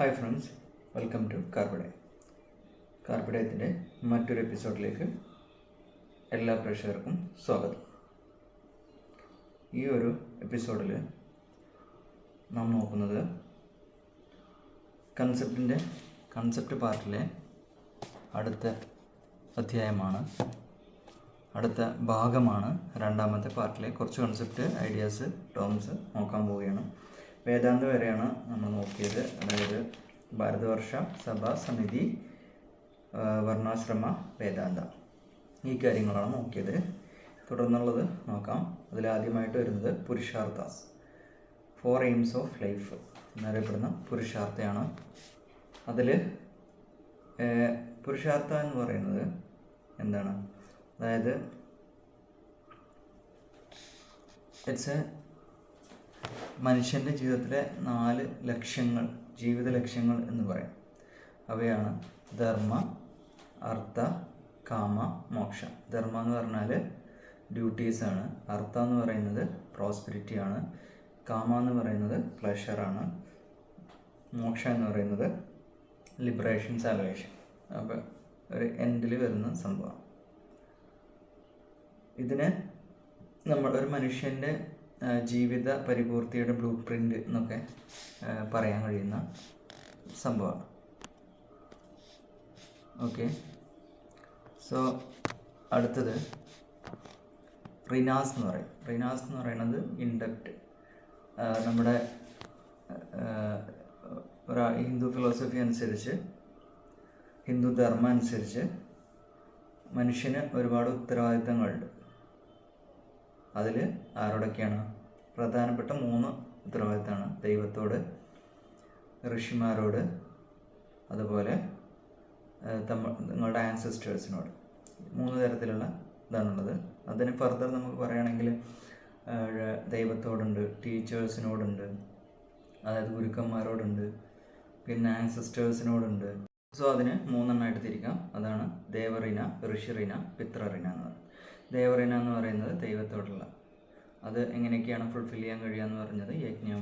Hi friends, welcome to കാർബഡേ. കാർബഡേത്തിൻ്റെ മറ്റൊരു എപ്പിസോഡിലേക്ക് എല്ലാ പ്രേക്ഷകർക്കും സ്വാഗതം. ഈ ഒരു എപ്പിസോഡിൽ നാം നോക്കുന്നത് കൺസെപ്റ്റ് പാർട്ടിലെ അടുത്ത അധ്യായമാണ്, അടുത്ത ഭാഗമാണ്. രണ്ടാമത്തെ പാർട്ടിലെ കുറച്ച് കൺസെപ്റ്റ്, ഐഡിയാസ്, ടേംസ് നോക്കാൻ പോവുകയാണ്. വേദാന്ത വരെയാണ് നമ്മൾ നോക്കിയത്. അതായത് ഭാരതവർഷ സഭാ സമിതി, വർണ്ണാശ്രമ വേദാന്ത, ഈ കാര്യങ്ങളാണ് നോക്കിയത്. തുടർന്നുള്ളത് നോക്കാം. അതിലാദ്യമായിട്ട് വരുന്നത് പുരുഷാർത്ഥാസ്, 4 എയിംസ് ഓഫ് ലൈഫ് എന്നറിയപ്പെടുന്ന പുരുഷാർത്ഥയാണ്. അതിൽ പുരുഷാർത്ഥ എന്ന് പറയുന്നത് എന്താണ്? അതായത് ഇറ്റ്സ് മനുഷ്യൻ്റെ ജീവിതത്തിലെ 4 ലക്ഷ്യങ്ങൾ, ജീവിത ലക്ഷ്യങ്ങൾ എന്ന് പറയും. അവയാണ് ധർമ്മ, അർത്ഥ, കാമ, മോക്ഷ. ധർമ്മ എന്ന് പറഞ്ഞാൽ ഡ്യൂട്ടീസാണ്, അർത്ഥ എന്ന് പറയുന്നത് പ്രോസ്പെരിറ്റിയാണ്, കാമ എന്ന് പറയുന്നത് പ്ലഷറാണ്, മോക്ഷ എന്ന് പറയുന്നത് ലിബറേഷൻ, സാൽവേഷൻ. അപ്പോൾ ഒരു എൻഡിൽ വരുന്ന സംഭവം. ഇതിന് ഒരു മനുഷ്യൻ്റെ ജീവിത പരിപൂർത്തിയുടെ ബ്ലൂ പ്രിൻ്റ് എന്നൊക്കെ പറയാൻ കഴിയുന്ന സംഭവമാണ്. ഓക്കെ, സോ അടുത്തത് റിനാസ് എന്ന് പറയും. റിനാസ് എന്ന് പറയുന്നത് ഇൻഡക്റ്റ്. നമ്മുടെ ഹിന്ദു ഫിലോസഫി അനുസരിച്ച്, ഹിന്ദു ധർമ്മം അനുസരിച്ച് മനുഷ്യന് ഒരുപാട് ഉത്തരവാദിത്തങ്ങളുണ്ട്. അതിൽ ആരോടൊക്കെയാണ്? പ്രധാനപ്പെട്ട 3 ഉത്തരവാദിത്തമാണ്. ദൈവത്തോട്, ഋഷിമാരോട്, അതുപോലെ നിങ്ങളുടെ ആൻസസ്റ്റേഴ്സിനോട്. 3 തരത്തിലുള്ള ഇതാണുള്ളത്. അതിന് ഫർദർ നമുക്ക് പറയുകയാണെങ്കിൽ ദൈവത്തോടുണ്ട്, ടീച്ചേഴ്സിനോടുണ്ട്, അതായത് ഗുരുക്കന്മാരോടുണ്ട്, പിന്നെ ആൻസസ്റ്റേഴ്സിനോടുണ്ട്. സോ അതിന് 3 എണ്ണമായിട്ട് തിരിക്കാം. അതാണ് ദേവറിന, ഋഷിറിന, പിതൃറിന എന്ന് പറയുന്നത്. ദേവറിന എന്ന് പറയുന്നത് ദൈവത്തോടുള്ള, അത് എങ്ങനെയൊക്കെയാണ് ഫുൾഫിൽ ചെയ്യാൻ കഴിയുക എന്ന് പറഞ്ഞത്, യജ്ഞം,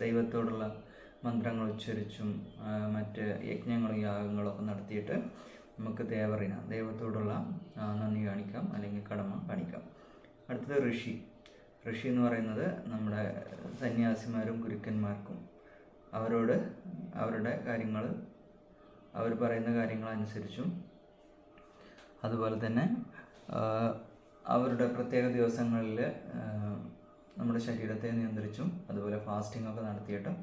ദൈവത്തോടുള്ള മന്ത്രങ്ങൾ ഉച്ചരിച്ചും മറ്റ് യജ്ഞങ്ങളും യാഗങ്ങളും ഒക്കെ നടത്തിയിട്ട് നമുക്ക് ദേവറിന, ദൈവത്തോടുള്ള നന്ദി കാണിക്കാം, അല്ലെങ്കിൽ കടമ കാണിക്കാം. അടുത്തത് ഋഷി. ഋഷി എന്ന് പറയുന്നത് നമ്മുടെ സന്യാസിമാരും ഗുരുക്കന്മാർക്കും അവരോട് അവരുടെ കാര്യങ്ങൾ, അവർ പറയുന്ന കാര്യങ്ങളനുസരിച്ചും, അതുപോലെ തന്നെ അവരുടെ പ്രത്യേക ദിവസങ്ങളിൽ നമ്മുടെ ശരീരത്തെ നിയന്ത്രിച്ചും, അതുപോലെ ഫാസ്റ്റിംഗ് ഒക്കെ നടത്തിയിട്ടും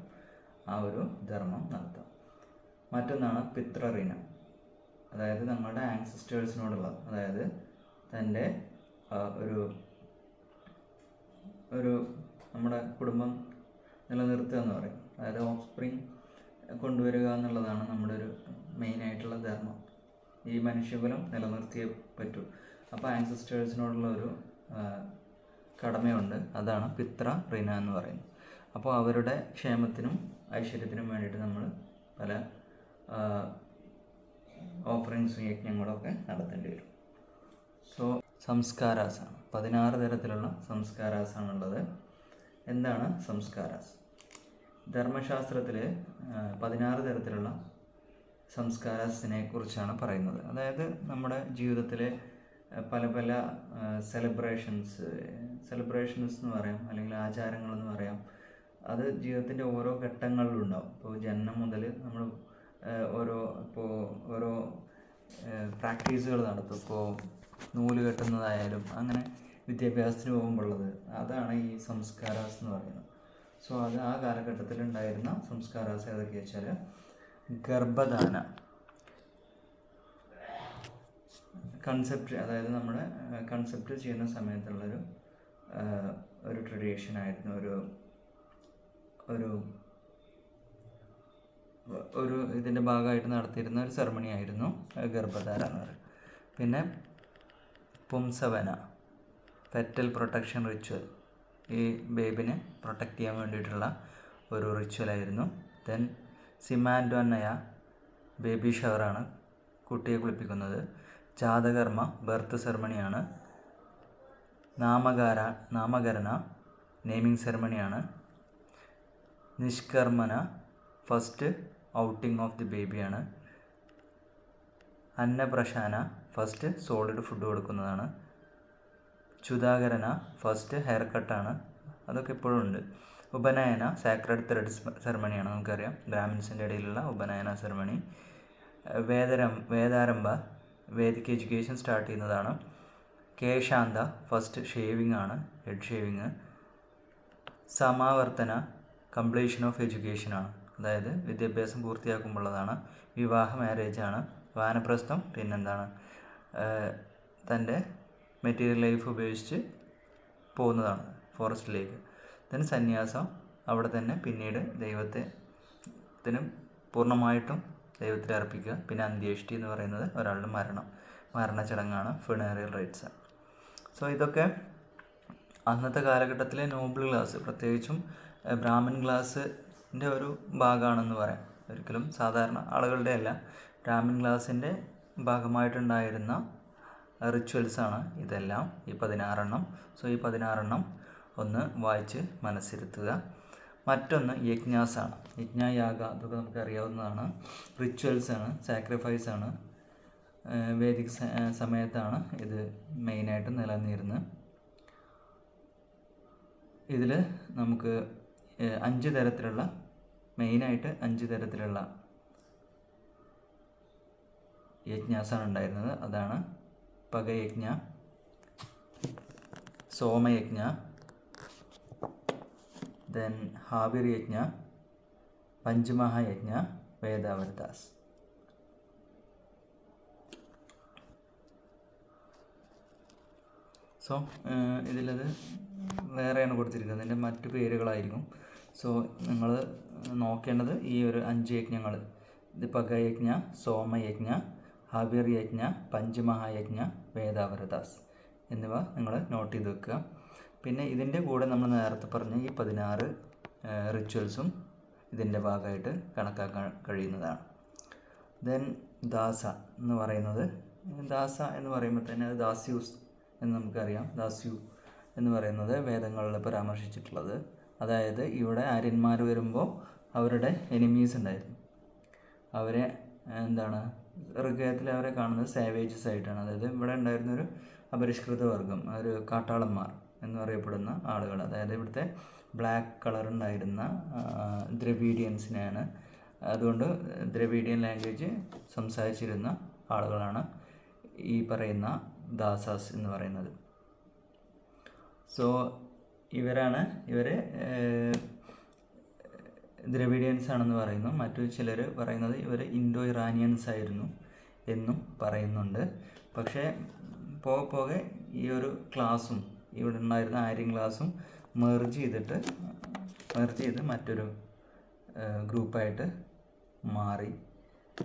ആ ഒരു ധർമ്മം നടത്താം. മറ്റൊന്നാണ് പിതൃറിന, അതായത് നമ്മളുടെ ആൻസിസ്റ്റേഴ്സിനോടുള്ള, അതായത് തൻ്റെ ഒരു നമ്മുടെ കുടുംബം നിലനിർത്തുക എന്ന് പറയും. അതായത് ഓഫ് സ്പ്രിങ് കൊണ്ടുവരിക എന്നുള്ളതാണ് നമ്മുടെ ഒരു മെയിനായിട്ടുള്ള ധർമ്മം. ഈ മനുഷ്യകുലം നിലനിർത്തിയേ പറ്റൂ. അപ്പോൾ ആൻസിസ്റ്റേഴ്സിനോടുള്ള ഒരു കടമയുണ്ട്, അതാണ് പിതൃറിന എന്ന് പറയുന്നത്. അപ്പോൾ അവരുടെ ക്ഷേമത്തിനും ഐശ്വര്യത്തിനും വേണ്ടിയിട്ട് നമ്മൾ പല ഓഫറിങ്സും യജ്ഞങ്ങളൊക്കെ നടത്തേണ്ടി വരും. സോ സംസ്കാരാസാണ്, 16 തരത്തിലുള്ള സംസ്കാരാസാണുള്ളത്. എന്താണ് സംസ്കാരാസ്? ധർമ്മശാസ്ത്രത്തിൽ 16 തരത്തിലുള്ള സംസ്കാരത്തിനെ കുറിച്ചാണ് പറയുന്നത്. അതായത് നമ്മുടെ ജീവിതത്തിലെ പല പല സെലിബ്രേഷൻസ് എന്ന് പറയാം, അല്ലെങ്കിൽ ആചാരങ്ങളെന്ന് പറയാം. അത് ജീവിതത്തിൻ്റെ ഓരോ ഘട്ടങ്ങളിലുണ്ടാവും. ഇപ്പോൾ ജനനം മുതൽ നമ്മൾ ഓരോ പ്രാക്ടീസുകൾ നടത്തും. ഇപ്പോൾ നൂല് കെട്ടുന്നതായാലും അങ്ങനെ വിദ്യാഭ്യാസത്തിന് പോകുമ്പോഴുള്ളത്, അതാണ് ഈ സംസ്കാരാസ് എന്ന് പറയുന്നത്. സോ അത് ആ കാലഘട്ടത്തിൽ ഉണ്ടായിരുന്ന സംസ്കാരാസ് ഏതൊക്കെ വെച്ചാൽ, ഗർഭധാന കൺസെപ്റ്റ്, അതായത് നമ്മുടെ കൺസെപ്റ്റ് ചെയ്യുന്ന സമയത്തുള്ളൊരു ട്രഡീഷനായിരുന്നു, ഒരു ഇതിൻ്റെ ഭാഗമായിട്ട് നടത്തിയിരുന്ന ഒരു സെറമണി ആയിരുന്നു ഗർഭധാര എന്ന് പറയുന്നത്. പിന്നെ പുംസവന, ഫെറ്റൽ പ്രൊട്ടക്ഷൻ റിച്വൽ, ഈ ബേബിനെ പ്രൊട്ടക്റ്റ് ചെയ്യാൻ വേണ്ടിയിട്ടുള്ള ഒരു റിച്വലായിരുന്നു. ദെൻ സിമാൻഡോന്നയ, ബേബി ഷവറാണ്, കുട്ടിയെ കുളിപ്പിക്കുന്നത്. ജാതകർമ്മ, ബർത്ത് സെറമണിയാണ്. നാമകരണ, നെയിമിംഗ് സെറമണിയാണ്. നിഷ്കർമ്മന, ഫസ്റ്റ് ഔട്ടിംഗ് ഓഫ് ദി ബേബിയാണ്. അന്നപ്രശാന ഫസ്റ്റ് സോളിഡ് ഫുഡ് കൊടുക്കുന്നതാണ്. ചുദാകരന ഫസ്റ്റ് ഹെയർ കട്ടാണ്, അതൊക്കെ ഇപ്പോഴും ഉണ്ട്. ഉപനയന സാക്രഡ് ത്രെഡ് സെറമണിയാണ്, നമുക്കറിയാം ബ്രാഹ്മിൻസിൻ്റെ ഇടയിലുള്ള ഉപനയന സെറമണി. വേദാരംഭ വേദിക് എഡ്യൂക്കേഷൻ സ്റ്റാർട്ട് ചെയ്യുന്നതാണ്. കേശാന്ത ഫസ്റ്റ് ഷേവിംഗ് ആണ്, ഹെഡ് ഷേവിങ്. സമാവർത്തന കംപ്ലീഷൻ ഓഫ് എഡ്യൂക്കേഷൻ ആണ്, അതായത് വിദ്യാഭ്യാസം പൂർത്തിയാക്കുമ്പോഴതാണ്. വിവാഹ മാരേജാണ്. വാനപ്രസ്ഥം പിന്നെന്താണ്, തൻ്റെ മെറ്റീരിയൽ ലൈഫ് ഉപയോഗിച്ച് പോകുന്നതാണ് ഫോറസ്റ്റിലേക്ക്. then സന്യാസം, അവിടെ തന്നെ പിന്നീട് ദൈവത്തിനും പൂർണ്ണമായിട്ടും ദൈവത്തിൽ അർപ്പിക്കുക. പിന്നെ അന്ത്യേഷ്ടി എന്ന് പറയുന്നത് ഒരാളുടെ മരണച്ചടങ്ങാണ്, ഫിനേറിയൽ റൈറ്റ്സ്. സോ ഇതൊക്കെ അന്നത്തെ കാലഘട്ടത്തിലെ നോബിൾ ക്ലാസ്, പ്രത്യേകിച്ചും ബ്രാഹ്മൺ ക്ലാസ്സിൻ്റെ ഒരു ഭാഗമാണെന്ന് പറയാം. ഒരിക്കലും സാധാരണ ആളുകളുടെ അല്ല, ബ്രാഹ്മൺ ക്ലാസ്സിൻ്റെ ഭാഗമായിട്ടുണ്ടായിരുന്ന റിച്വൽസാണ് ഇതെല്ലാം, ഈ 16 സോ ഈ 16 ഒന്ന് വായിച്ച് മനസ്സിരുത്തുക. മറ്റൊന്ന് യജ്ഞാസാണ്. യജ്ഞയാഗ അതൊക്കെ നമുക്കറിയാവുന്നതാണ്. റിച്വൽസാണ്, സാക്രിഫൈസാണ്. വേദിക് സമയത്താണ് ഇത് മെയിനായിട്ട് നിലനിന്നിരുന്നത്. ഇതിൽ നമുക്ക് 5 തരത്തിലുള്ള, മെയിനായിട്ട് 5 തരത്തിലുള്ള യജ്ഞാസാണ് ഉണ്ടായിരുന്നത്. അതാണ് പകയജ്ഞ, സോമയജ്ഞ, ദെൻ ഹാവിർയജ്ഞ, പഞ്ചമഹായജ്ഞ, വേദാവൃതാസ്. സോ ഇതിലത് വേറെയാണ് കൊടുത്തിരിക്കുന്നത്, ഇതിൻ്റെ മറ്റു പേരുകളായിരിക്കും. സോ നിങ്ങൾ നോക്കേണ്ടത് ഈ ഒരു 5 യജ്ഞങ്ങൾ, ഇത് പകയജ്ഞ, സോമയജ്ഞ, ഹാവിർയജ്ഞ, പഞ്ചമഹായജ്ഞ, വേദാവൃതാസ് എന്നിവ നിങ്ങൾ നോട്ട് ചെയ്ത് വെക്കുക. പിന്നെ ഇതിൻ്റെ കൂടെ നമ്മൾ നേരത്തെ പറഞ്ഞ ഈ 16 റിച്വൽസും ഇതിൻ്റെ ഭാഗമായിട്ട് കണക്കാക്കാൻ കഴിയുന്നതാണ്. ദെൻ ദാസ എന്ന് പറയുന്നത്, ദാസ എന്ന് പറയുമ്പോൾ തന്നെ അത് ദാസ്യൂസ് എന്ന് നമുക്കറിയാം. ദാസ്യു എന്ന് പറയുന്നത് വേദങ്ങളിൽ പരാമർശിച്ചിട്ടുള്ളത്, അതായത് ഇവിടെ ആര്യന്മാർ വരുമ്പോൾ അവരുടെ എനിമീസ് ഉണ്ടായിരുന്നു. അവരെ എന്താണ്, ഋഗ്വേദത്തിൽ അവരെ കാണുന്നത് സാവേജസ് ആയിട്ടാണ്. അതായത് ഇവിടെ ഉണ്ടായിരുന്നൊരു അപരിഷ്കൃത വർഗം, ഒരു കാട്ടാളന്മാർ എന്ന് പറയപ്പെടുന്ന ആളുകൾ, അതായത് ഇവിടുത്തെ ബ്ലാക്ക് കളർ ഉണ്ടായിരുന്ന ദ്രവീഡിയൻസിനെയാണ്. അതുകൊണ്ട് ദ്രവീഡിയൻ ലാംഗ്വേജ് സംസാരിച്ചിരുന്ന ആളുകളാണ് ഈ പറയുന്ന ദാസാസ് എന്ന് പറയുന്നത്. സോ ഇവർ ദ്രവിഡിയൻസ് ആണെന്ന് പറയുന്നു. മറ്റു ചിലർ പറയുന്നത് ഇവർ ഇൻഡോ ഇറാനിയൻസ് ആയിരുന്നു എന്നും പറയുന്നുണ്ട്. പക്ഷേ പോകെ ഈ ഒരു ക്ലാസ്സും ഇവിടെ ഉണ്ടായിരുന്ന ആര്യൻ ക്ലാസ്സും മെർജ് ചെയ്ത് മറ്റൊരു ഗ്രൂപ്പായിട്ട് മാറി.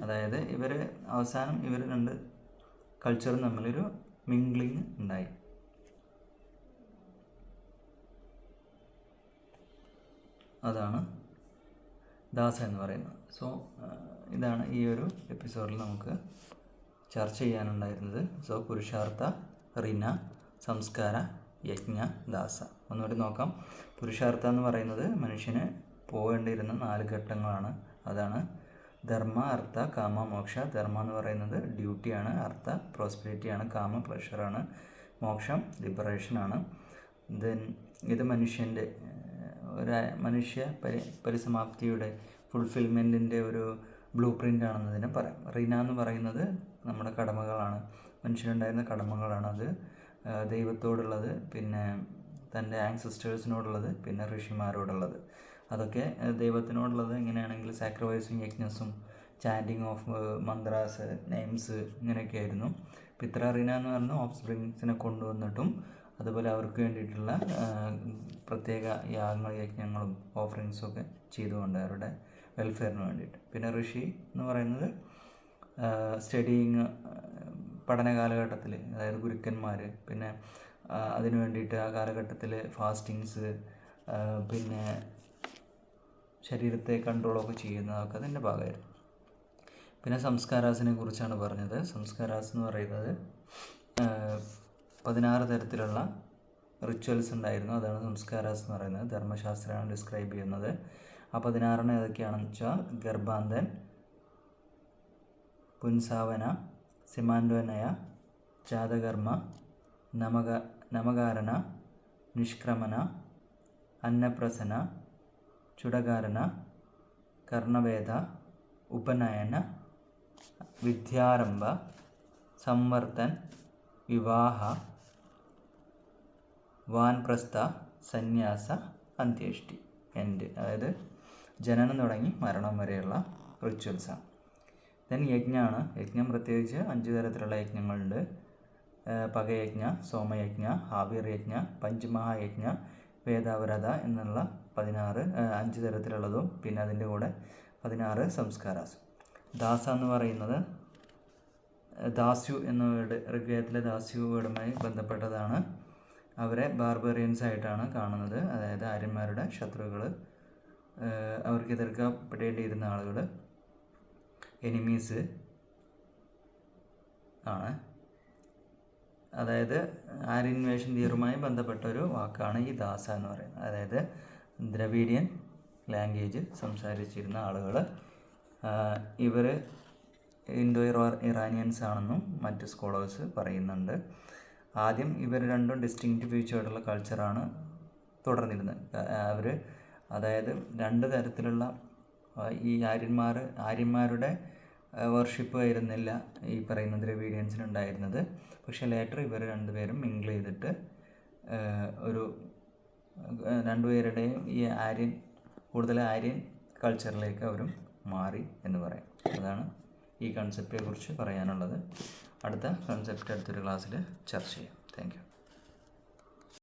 അതായത് അവസാനം ഇവർ 2 കൾച്ചറും തമ്മിലൊരു മിംഗ്ലിങ് ഉണ്ടായി. അതാണ് ദാസ എന്ന് പറയുന്നത്. സോ ഇതാണ് ഈ ഒരു എപ്പിസോഡിൽ നമുക്ക് ചർച്ച ചെയ്യാനുണ്ടായിരുന്നത്. സോ പുരുഷാർത്ഥ, റിന, സംസ്കാര, യജ്ഞ, ദാസ. ഒന്നുകൂടി നോക്കാം. പുരുഷാർത്ഥ എന്ന് പറയുന്നത് മനുഷ്യന് പോകേണ്ടിയിരുന്ന 4 ഘട്ടങ്ങളാണ്. അതാണ് ധർമ്മ, അർത്ഥ, കാമ, മോക്ഷ. ധർമ്മ എന്ന് പറയുന്നത് ഡ്യൂട്ടിയാണ്, അർത്ഥ പ്രോസ്പെരിറ്റിയാണ്, കാമ പ്ലഷറാണ്, മോക്ഷം ലിബറേഷനാണ്. ദെൻ ഇത് മനുഷ്യ പരിസമാപ്തിയുടെ ഫുൾഫിൽമെൻറ്റിൻ്റെ ഒരു ബ്ലൂ പ്രിൻ്റ് ആണെന്ന് ഇതിനെ പറയാം. റിന എന്ന് പറയുന്നത് നമ്മുടെ കടമകളാണ്, മനുഷ്യനുണ്ടായിരുന്ന കടമകളാണ്. അത് ദൈവത്തോടുള്ളത്, പിന്നെ തൻ്റെ ആൻസിസ്റ്റേഴ്സിനോടുള്ളത്, പിന്നെ ഋഷിമാരോടുള്ളത്. അതൊക്കെ ദൈവത്തിനോടുള്ളത് എങ്ങനെയാണെങ്കിൽ സാക്രിഫൈസും യജ്ഞസും ചാൻറ്റിങ് ഓഫ് മന്ത്രാസ്, നെയിംസ് ഇങ്ങനെയൊക്കെ ആയിരുന്നു. പിത്രറിന എന്ന് പറഞ്ഞ ഓഫ് സ്പ്രിങ്സിനെ കൊണ്ടുവന്നിട്ടും അതുപോലെ അവർക്ക് വേണ്ടിയിട്ടുള്ള പ്രത്യേക യാഗങ്ങൾ, യജ്ഞങ്ങളും ഓഫറിങ്സും ഒക്കെ ചെയ്തുകൊണ്ട് അവരുടെ വെൽഫെയറിന് വേണ്ടിയിട്ട്. പിന്നെ ഋഷി എന്ന് പറയുന്നത് സ്റ്റഡിയിങ്, പഠന കാലഘട്ടത്തിൽ, അതായത് ഗുരുക്കന്മാർ, പിന്നെ അതിനു വേണ്ടിയിട്ട് ആ കാലഘട്ടത്തിൽ ഫാസ്റ്റിങ്സ്, പിന്നെ ശരീരത്തെ കൺട്രോളൊക്കെ ചെയ്യുന്നതൊക്കെ അതിൻ്റെ ഭാഗമായിരുന്നു. പിന്നെ സംസ്കാരാസിനെ കുറിച്ചാണ് പറഞ്ഞത്. സംസ്കാരാസ് എന്ന് പറയുന്നത് 16 തരത്തിലുള്ള റിച്വൽസ് ഉണ്ടായിരുന്നു. അതാണ് സംസ്കാരാസ് എന്ന് പറയുന്നത്. ധർമ്മശാസ്ത്രമാണ് ഡിസ്ക്രൈബ് ചെയ്യുന്നത്. ആ 16 ഏതൊക്കെയാണെന്ന് വെച്ചാൽ ഗർഭാന്തൻ, പുൻസാവന, സിമാൻഡോനയ, ജാതകർമ്മ, നമകാരണ, നിഷ്ക്രമണ, അന്നപ്രസന, ചുടകാരണ, കർണവേദ, ഉപനയന, വിദ്യാരംഭ, സംവർത്തൻ, വിവാഹ, വാൻപ്രസ്ഥ, സന്യാസ, അന്ത്യേഷ്ടി. അതായത് ജനനം തുടങ്ങി മരണം വരെയുള്ള റിച്വൽസാണ്. ദെൻ യജ്ഞമാണ്. യജ്ഞം പ്രത്യേകിച്ച് 5 തരത്തിലുള്ള യജ്ഞങ്ങളുണ്ട്. പകയജ്ഞ, സോമയജ്ഞ, ആവിർയജ്ഞ, പഞ്ചമഹായജ്ഞ, വേദവ്രത എന്നുള്ള 5 തരത്തിലുള്ളതും പിന്നെ അതിൻ്റെ കൂടെ 16 സംസ്കാരാസ്. ദാസ എന്ന് പറയുന്നത് ദാസ്യു എന്ന വേർഡ്, ഋഗ്വേദത്തിലെ ദാസ്യു വേർഡുമായി ബന്ധപ്പെട്ടതാണ്. അവരെ ബാർബറിയൻസ് ആയിട്ടാണ് കാണുന്നത്, അതായത് ആര്യന്മാരുടെ ശത്രുക്കൾ, അവർക്ക് എതിർക്കപ്പെടേണ്ടിയിരുന്ന ആളുകൾ, എനിമീസ് ആണ്. അതായത് ആര്യൻ ഇൻവേഷൻ തിയറുമായി ബന്ധപ്പെട്ട ഒരു വാക്കാണ് ഈ ദാസ എന്ന് പറയുന്നത്. അതായത് ദ്രവീഡിയൻ ലാംഗ്വേജ് സംസാരിച്ചിരുന്ന ആളുകൾ. ഇവർ ഇൻഡോ ഇറാനിയൻസ് ആണെന്നും മറ്റ് സ്കോളേഴ്സ് പറയുന്നുണ്ട്. ആദ്യം ഇവർ രണ്ടും ഡിസ്റ്റിങ്ക്റ്റ് ഫീച്ചേർഡുള്ള കൾച്ചറാണ് തുടർന്നിരുന്നത്. അവർ അതായത് 2 തരത്തിലുള്ള ഈ ആര്യന്മാരുടെ വർഷിപ്പ് ആയിരുന്നില്ല ഈ പറയുന്ന ദ്രവീഡിയൻസിനുണ്ടായിരുന്നത്. പക്ഷേ ലേറ്റർ ഇവർ 2 പേരും മിങ്കിൾ ചെയ്തിട്ട് ഒരു 2 പേരുടെയും ഈ കൂടുതൽ ആര്യൻ കൾച്ചറിലേക്ക് അവരും മാറി എന്ന് പറയാം. അതാണ് ഈ കൺസെപ്റ്റിനെ കുറിച്ച് പറയാനുള്ളത്. അടുത്ത കൺസെപ്റ്റ് അടുത്തൊരു ക്ലാസ്സിൽ ചർച്ച ചെയ്യാം. Thank you.